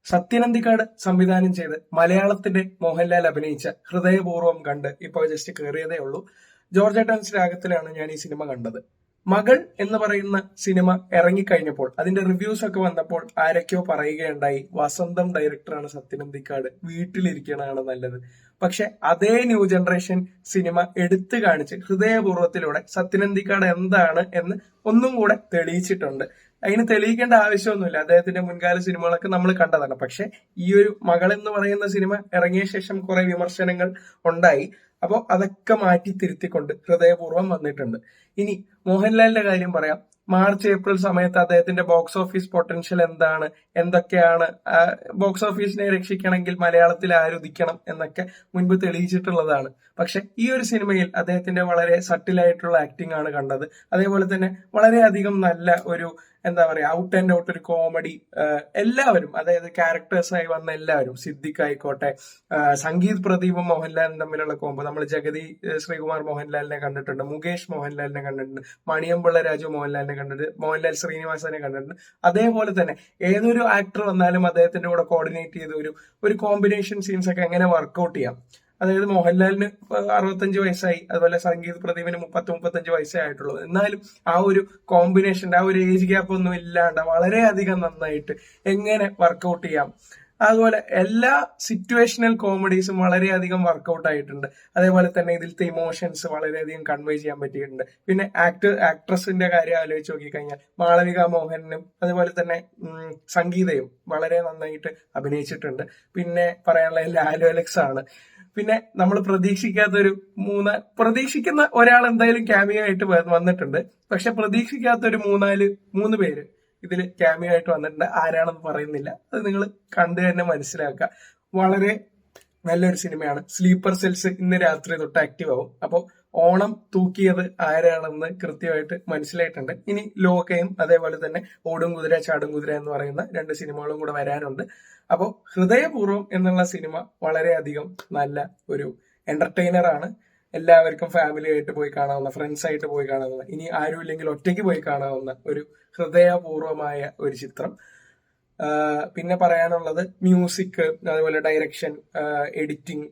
സത്യനന്ദിക്കാട് സംവിധാനം ചെയ്ത് മലയാളത്തിന്റെ മോഹൻലാൽ അഭിനയിച്ച ഹൃദയപൂർവ്വം കണ്ട് ഇപ്പൊ ജസ്റ്റ് കയറിയതേ ഉള്ളൂ. ജോർജ് ഏട്ടൻസ് രാഗത്തിലാണ് ഞാൻ ഈ സിനിമ കണ്ടത്. മകൾ എന്ന് പറയുന്ന സിനിമ ഇറങ്ങിക്കഴിഞ്ഞപ്പോൾ അതിന്റെ റിവ്യൂസ് ഒക്കെ വന്നപ്പോൾ ആരൊക്കെയോ പറയുകയുണ്ടായി, വസന്തം ഡയറക്ടറാണ് സത്യനന്ദിക്കാട്, വീട്ടിലിരിക്കണതാണ് നല്ലത്. പക്ഷെ അതേ ന്യൂ ജനറേഷൻ സിനിമ എടുത്തു കാണിച്ച് ഹൃദയപൂർവ്വത്തിലൂടെ സത്യനന്ദിക്കാട് എന്താണ് എന്ന് ഒന്നും കൂടെ തെളിയിച്ചിട്ടുണ്ട്. അതിന് തെളിയിക്കേണ്ട ആവശ്യമൊന്നുമില്ല, അദ്ദേഹത്തിന്റെ മുൻകാല സിനിമകളൊക്കെ നമ്മൾ കണ്ടതാണ്. പക്ഷെ ഈ ഒരു മകൾ എന്ന് പറയുന്ന സിനിമ ഇറങ്ങിയ ശേഷം കുറെ വിമർശനങ്ങൾ ഉണ്ടായി. അപ്പോൾ അതൊക്കെ മാറ്റി തിരുത്തിക്കൊണ്ട് ഹൃദയപൂർവ്വം വന്നിട്ടുണ്ട്. ഇനി മോഹൻലാലിന്റെ കാര്യം പറയാം. മാർച്ച് ഏപ്രിൽ സമയത്ത് അദ്ദേഹത്തിന്റെ ബോക്സ് ഓഫീസ് പൊട്ടൻഷ്യൽ എന്താണ്, എന്തൊക്കെയാണ്, ബോക്സ് ഓഫീസിനെ രക്ഷിക്കണമെങ്കിൽ മലയാളത്തിൽ ആരുദിക്കണം എന്നൊക്കെ മുൻപ് തെളിയിച്ചിട്ടുള്ളതാണ്. പക്ഷെ ഈ ഒരു സിനിമയിൽ അദ്ദേഹത്തിന്റെ വളരെ സട്ടിലായിട്ടുള്ള ആക്ടിംഗ് ആണ് കണ്ടത്. അതേപോലെ തന്നെ വളരെയധികം നല്ല ഒരു ഔട്ട് ആൻഡ് ഔട്ട് ഒരു കോമഡി. എല്ലാവരും, അതായത് ക്യാരക്ടേഴ്സായി വന്ന എല്ലാവരും, സിദ്ദിഖ് ആയിക്കോട്ടെ, സംഗീത് പ്രദീപും മോഹൻലാലും തമ്മിലുള്ള കോമ്പോ, നമ്മൾ ജഗതി ശ്രീകുമാർ മോഹൻലാലിനെ കണ്ടിട്ടുണ്ട്, മുകേഷ് മോഹൻലാലിനെ കണ്ടിട്ടുണ്ട്, മണിയമ്പിള്ള രാജു മോഹൻലാലിനെ കണ്ടിട്ടുണ്ട്, മോഹൻലാൽ ശ്രീനിവാസനെ കണ്ടിട്ടുണ്ട്. അതേപോലെ തന്നെ ഏതൊരു ആക്ടർ വന്നാലും അദ്ദേഹത്തിന്റെ കൂടെ കോർഡിനേറ്റ് ചെയ്ത് ഒരു കോമ്പിനേഷൻ സീൻസ് ഒക്കെ എങ്ങനെ വർക്ക്ഔട്ട് ചെയ്യാം. അതായത് മോഹൻലാലിന് 65 വയസ്സായി, അതുപോലെ സംഗീത് പ്രദീപിന് 35 വയസ്സേ ആയിട്ടുള്ളൂ. എന്നാലും ആ ഒരു കോമ്പിനേഷന്റെ ആ ഒരു ഏജ് ഗ്യാപ്പ് ഒന്നും ഇല്ലാണ്ട് വളരെയധികം നന്നായിട്ട് എങ്ങനെ വർക്ക്ഔട്ട് ചെയ്യാം. അതുപോലെ എല്ലാ സിറ്റുവേഷണൽ കോമഡീസും വളരെയധികം വർക്ക്ഔട്ട് ആയിട്ടുണ്ട്. അതേപോലെ തന്നെ ഇതിലത്തെ ഇമോഷൻസ് വളരെയധികം കൺവേ ചെയ്യാൻ പറ്റിയിട്ടുണ്ട്. പിന്നെ ആക്ട്രസിന്റെ കാര്യം ആലോചിച്ച് നോക്കിക്കഴിഞ്ഞാൽ മാളവിക മോഹനും അതുപോലെ തന്നെ സംഗീതയും വളരെ നന്നായിട്ട് അഭിനയിച്ചിട്ടുണ്ട്. പിന്നെ പറയാനുള്ള ലാലു അലക്സ് ആണ്. പിന്നെ നമ്മൾ പ്രതീക്ഷിക്കുന്ന ഒരാൾ എന്തായാലും ക്യാമിയോ ആയിട്ട് വന്നിട്ടുണ്ട്. പക്ഷെ പ്രതീക്ഷിക്കാത്ത ഒരു മൂന്ന് പേര് ഇതിൽ ക്യാമിയോ ആയിട്ട് വന്നിട്ടുണ്ട്. ആരാണെന്ന് പറയുന്നില്ല, അത് നിങ്ങൾ കണ്ടു തന്നെ മനസ്സിലാക്കുക. വളരെ നല്ലൊരു സിനിമയാണ്. സ്ലീപ്പർ സെൽസ് ഇന്ന് രാത്രി തൊട്ട് ആക്റ്റീവ് ആവും. അപ്പോൾ ഓണം തൂക്കിയത് ആരാണെന്ന് കൃത്യമായിട്ട് മനസ്സിലായിട്ടുണ്ട്. ഇനി ലോകയും അതേപോലെ തന്നെ ഓടും കുതിര ചാടും കുതിര എന്ന് പറയുന്ന 2 സിനിമകളും കൂടെ വരാനുണ്ട്. അപ്പോൾ ഹൃദയപൂർവ്വം എന്നുള്ള സിനിമ വളരെയധികം നല്ല ഒരു എന്റർടൈനർ ആണ്. എല്ലാവർക്കും ഫാമിലി ആയിട്ട് പോയി കാണാവുന്ന, ഫ്രണ്ട്സ് ആയിട്ട് പോയി കാണാവുന്ന, ഇനി ആരും ഇല്ലെങ്കിൽ ഒറ്റയ്ക്ക് പോയി കാണാവുന്ന ഒരു ഹൃദയപൂർവമായ ഒരു ചിത്രം. പിന്നെ പറയാനുള്ളത് മ്യൂസിക്, അതുപോലെ ഡയറക്ഷൻ, എഡിറ്റിംഗ്,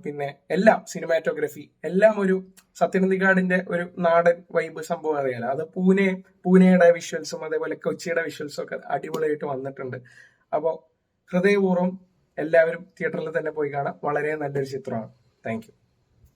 പിന്നെ എല്ലാം, സിനിമാറ്റോഗ്രഫി എല്ലാം ഒരു സത്യനന്ദിക്കാടിന്റെ ഒരു നാടൻ വൈബ് സംഭവം അറിയാലോ. അത് പൂനെയുടെ വിഷ്വൽസും അതേപോലെ കൊച്ചിയുടെ വിഷ്വൽസും ഒക്കെ അടിപൊളിയായിട്ട് വന്നിട്ടുണ്ട്. അപ്പോൾ ഹൃദയപൂർവ്വം എല്ലാവരും തിയേറ്ററിൽ തന്നെ പോയി കാണാം. വളരെ നല്ലൊരു ചിത്രമാണ്. Thank you.